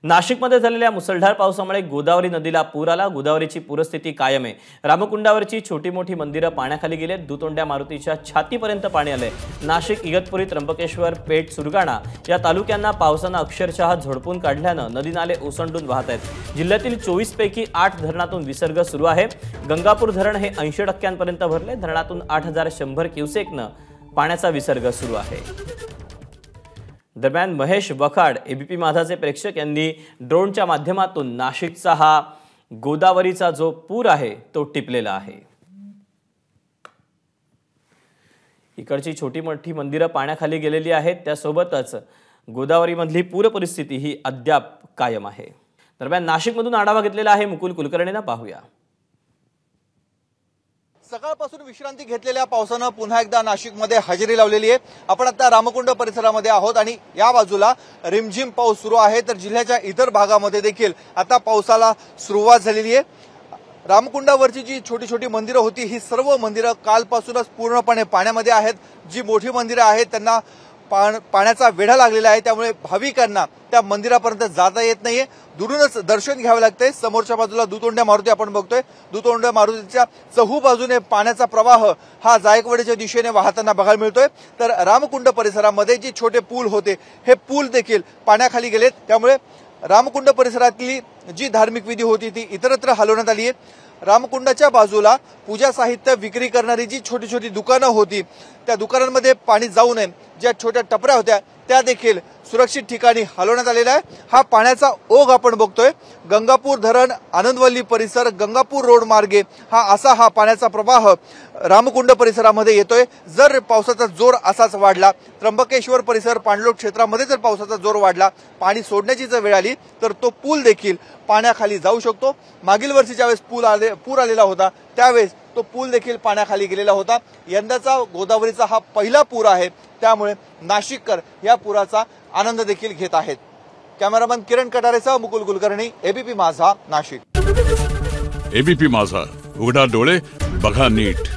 नाशिकमध्ये झालेल्या मुसळधार पावसामुळे गोदावरी नदीला पूर आला। गोदावरीची पूरस्थिती कायम आहे। रामकुंडावरची छोटी मोठी मंदिरं पाण्याखाली गेलेत। दुतोंड्या मारुतीच्या छातीपर्यंत पाणी आले। नाशिक, इगतपुरी, त्र्यंबकेश्वर, पेठ, सुरगाणा या तालुक्यांना पावसाने अक्षरशः झोडपून काढल्याने नदी नाले ओसंडून वाहत आहेत। जिल्ह्यातील 24 पैकी 8 धरणातून विसर्ग सुरू आहे। गंगापूर धरण हे 80% भरले। धरणातून 8100 क्युसेकने पाण्याचा विसर्ग सुरू आहे। दरम्यान महेश वखाड एबीपी माझाचे प्रेक्षक यांनी ड्रोनच्या माध्यमातून नाशिकचा हा गोदावरीचा जो पूर आहे तो टिपलेला आहे। इकडची छोटी मोठी मंदिरं पाण्याखाली गेलेली आहेत। त्यासोबतच गोदावरीमधली पूर परिस्थिती ही अद्याप कायम आहे। दरम्यान नाशिकमधून आढावा घेतलेला आहे मुकुल कुलकर्णींना, पाहूया। सकाळपासून विश्रांती घेतलेल्या पावसानं पुन्हा एकदा नाशिकमध्ये हजेरी लावलेली आहे। आपण आता रामकुंड परिसरामध्ये आहोत आणि या बाजूला रिमझिम पाऊस सुरू आहे, तर जिल्ह्याच्या इतर भागामध्ये देखील आता पावसाला सुरुवात झालेली आहे। रामकुंडावरची जी छोटी छोटी मंदिरं होती ही सर्व मंदिरं कालपासूनच पूर्णपणे पाण्यामध्ये आहेत। जी मोठी मंदिरं आहेत त्यांना पाण्याचा वेढा लागलेला आहे, त्यामुळे भाविकांना त्या मंदिरापर्यंत जाता येत नाहीये। दुरूनच दर्शन घ्यावे लागते। समोरच्या बाजूला दुतोंड्या मारुती आपण बघतोय। दुतोंड्या मारुतीच्या चहू बाजूने पाण्याचा प्रवाह हा जायकवाडीच्या दिशेने वाहताना बघायला मिळतोय। तर रामकुंड परिसरामध्ये जी छोटे पूल होते हे पूल देखील पाण्याखाली गेलेत, त्यामुळे रामकुंड परिसरातली जी धार्मिक विधी होती ती इतरत्र हलवण्यात आली आहे। रामकुंडाच्या बाजूला पूजा साहित्य विक्री करणारी जी छोटी छोटी दुकानं होती त्या दुकानांमध्ये पाणी जाऊ नये ज्या छोट्या टपऱ्या होत्या त्या देखील सुरक्षित ठिकाणी हलवण्यात आलेला आहे। हा पाण्याचा ओघ आपण बघतोय। गंगापूर धरण, आनंदवल्ली परिसर, गंगापूर रोड मार्गे हा पाण्याचा प्रवाह रामकुंड परिसरामध्ये येतोय। जर पावसाचा जोर असाच वाढला, त्र्यंबकेश्वर परिसर, पाणलोट क्षेत्रामध्ये जर पावसाचा जोर वाढला, पाणी सोडण्याची जर वेळ आली तर तो पूल देखील पाण्याखाली जाऊ शकतो। मागील वर्षी ज्यावेळेस पूर आलेला होता त्यावेळेस तो पूल देखील पाण्याखाली गेलेला होता। यंदाचा गोदावरीचा हा पहिला पूर आहे, त्यामुळे नाशिककर या पुराचा आनंद देखील घेत आहेत। कॅमेरामन किरण कटारेसह मुकुल कुलकर्णी, एबीपी माझा, नाशिक। एबीपी माझा, उघडा डोळे बघा नीट।